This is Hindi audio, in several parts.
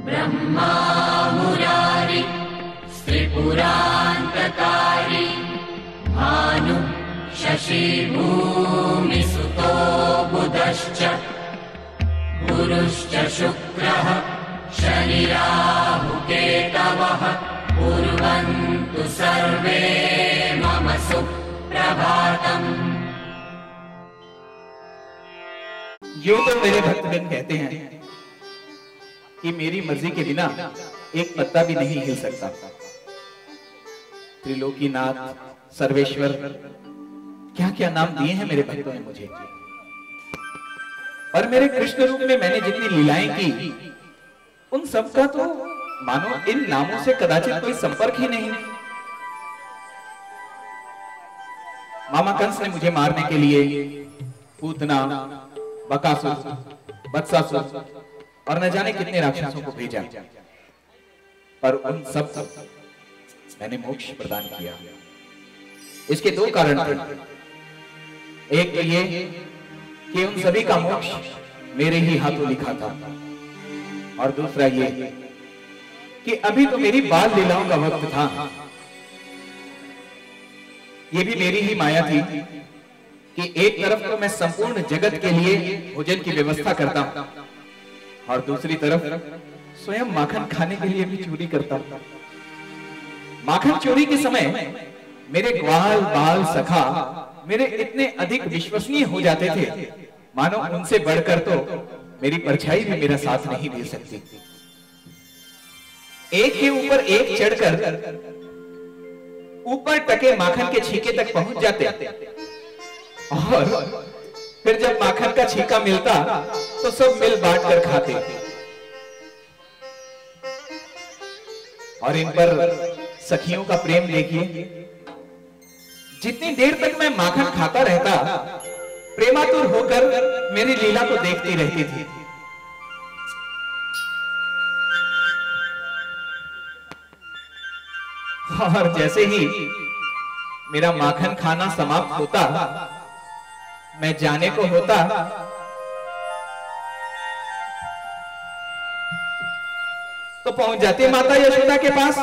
ब्रह्मा मुरारी त्रिपुरान्तकारी भानु शशि भूमिसुतो बुधश्च गुरुश्च शुक्रः शनिराहुकेतवः कुर्वन्तु सर्वे मम सुप्रभातम्। यूं तो मेरे भक्तगण कहते हैं कि मेरी मर्जी के बिना एक पत्ता भी नहीं हिल सकता। त्रिलोकीनाथ, सर्वेश्वर, क्या क्या नाम दिए हैं मेरे भक्तों ने मुझे। और मेरे कृष्ण रूप में मैंने जितनी लीलाएं की, उन सब का तो मानो इन नामों से कदाचित कोई संपर्क ही नहीं। मामा कंस ने मुझे मारने के लिए पूतना, बकासुर, बत्सासुर और न जाने कितने राक्षसों को भेजा, पर उन सब मैंने मोक्ष प्रदान किया। इसके दो कारण थे। एक तो ये कि उन सभी का मोक्ष मेरे ही हाथों लिखा था, और दूसरा ये कि अभी तो मेरी बाल लीलाओं का वक्त था। ये भी मेरी ही माया थी कि एक तरफ तो मैं संपूर्ण जगत के लिए भोजन की व्यवस्था करता हूं, और दूसरी तरफ स्वयं माखन खाने के लिए भी चोरी करता हूं। माखन चोरी के समय मेरे ग्वाल बाल सखा मेरे इतने अधिक विश्वसनीय हो जाते थे, मानो उनसे बढ़कर तो मेरी परछाई भी मेरा साथ नहीं दे सकती। एक के ऊपर एक चढ़कर ऊपर टके माखन के छीके तक पहुंच जाते, और फिर जब माखन का छीका मिलता तो सब मिल बांट कर खाते। और इन पर सखियों का प्रेम देखिए। जितनी देर तक मैं माखन खाता रहता, प्रेमातुर होकर मेरी लीला को देखती रहती थी। और जैसे ही मेरा माखन खाना समाप्त होता, मैं जाने को होता, तो पहुंच जाती माता यशोदा के पास।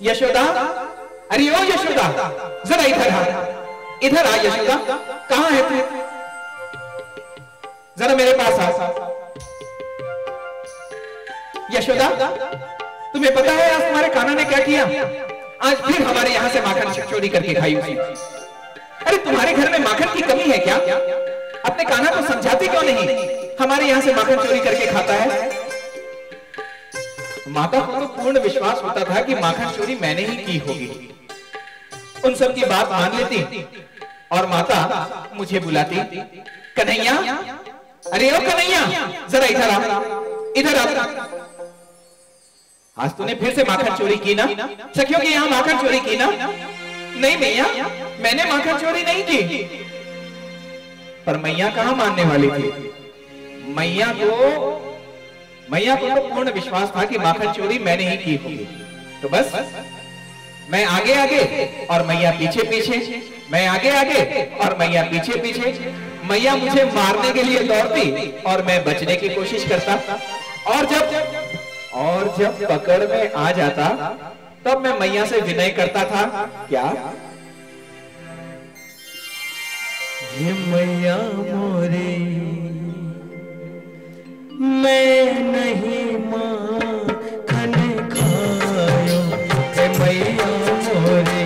यशोदा, अरे ओ यशोदा, जरा इधर आ, इधर आ यशोदा, कहां है तू? जरा मेरे पास आ। यशोदा, तुम्हें पता है आज तुम्हारे कान्हा ने क्या किया? आज फिर हमारे यहां से माखन चोरी करके खाई उसने। अरे तुम्हारे घर में माखन की कमी है क्या? अपने कान्हा को समझाती क्यों नहीं? हमारे यहां से माखन चोरी करके खाता है। माता को तो पूर्ण विश्वास होता था कि माखन चोरी मैंने ही की होगी। उन सब की बात मान लेती और माता मुझे बुलाती, कन्हैया, अरे ओ कन्हैया, जरा इधर आ, इधर आ। आज तूने फिर से माखन चोरी की ना? सखियों के यहाँ माखन चोरी की ना? नहीं मैया, मैंने माखन चोरी नहीं की। पर मैया कहां मानने वाली थी? मैया को तो पूर्ण विश्वास था कि माखन चोरी मैंने ही की होगी। तो बस मैं आगे आगे और मैया पीछे पीछे, मैं आगे आगे और मैया पीछे पीछे। मैया मुझे मारने के लिए दौड़ती और मैं बचने की कोशिश करता, और जब पकड़ में आ जाता तब मैं मैया से विनय करता था, क्या? ये मैया मोरे, मैं नहीं माखन खायो। ये मैया मोरे,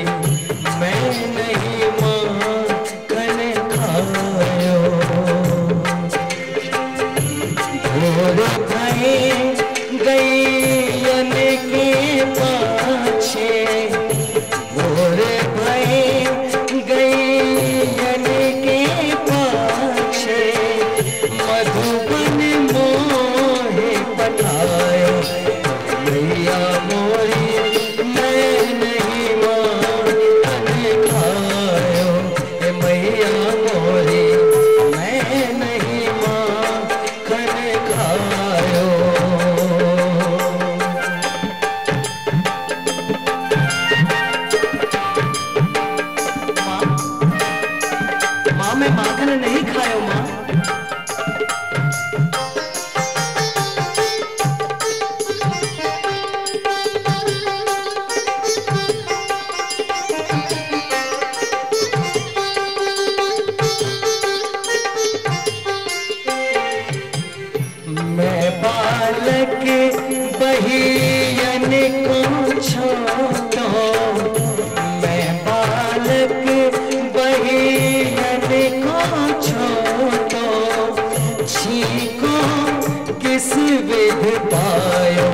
मैं नहीं माखन खायो। भोर भये गैयन के पाछे, भोर भये गैयन के पाछे, मधुबन मोहे पठायो। मैया मोरी, मैं नहीं माखन खायो। मैया मोरी, मैं नहीं माखन खायो। बालक बहियन को छोड़ो, मैं बालक बहियन को छोड़ो, छीको किस विध पायो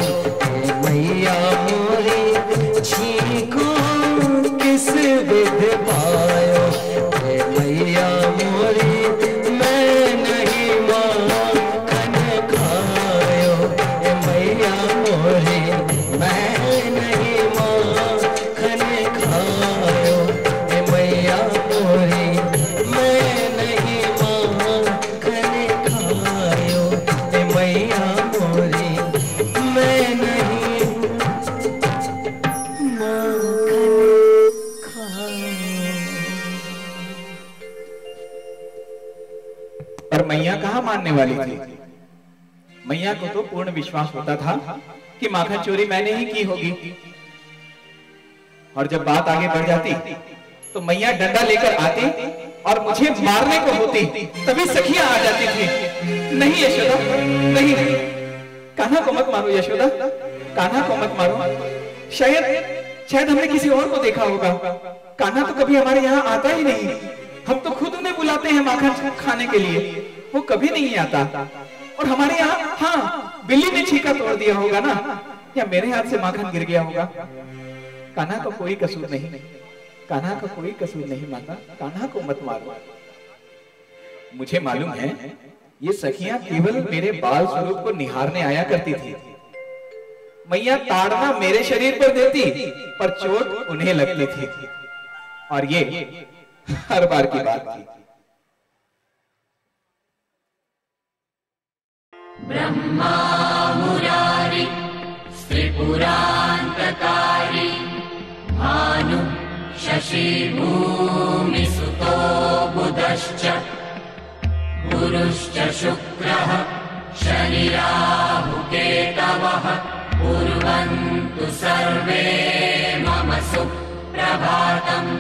मैया मोरी, छीको किस विध पायो मैया मोरी, मैं नहीं माखन खायो मैया मोरी, मैं नहीं माखन खायो मैया मोरी, मैं नहीं माखन खायो मैया मोरी, मैं नहीं पर मैया कहाँ मानने वाली थी। मैया को तो पूर्ण विश्वास होता था कि माखन चोरी मैंने ही की होगी। और जब बात आगे बढ़ जाती तो मैया डंडा लेकर आती और मुझे मारने को होती, तभी सखियां आ जाती थी। नहीं यशोदा, नहीं, कान्हा को मत मारो यशोदा, कान्हा को मत मारो। शायद हमने किसी और को देखा होगा। कान्हा तो कभी हमारे यहाँ आता ही नहीं। हम तो खुद उन्हें बुलाते हैं माखन खाने के लिए, वो कभी नहीं आता। और हमारे यहाँ हाँ, बिल्ली ने छीका तोड़ दिया होगा ना, या मेरे हाथ से माखन गिर गया होगा। कान्हा का कोई कसूर नहीं, कान्हा का कोई कसूर नहीं माता, कान्हा को मत मारो। मुझे मालूम है ये सखियां केवल मेरे बाल स्वरूप को निहारने आया करती थी। मैया ताड़ना मेरे शरीर पर देती, पर चोट उन्हें लगती थी। और ये हर बार की बात थी। ब्रह्मा मुरारी त्रिपुरान्तकारी, भानु शशि भूमि सुतो बुधश्च, गुरुश्च शुक्रः शनि राहु केतवः, कुर्वन्तु सर्वे मम सुप्रभातम्।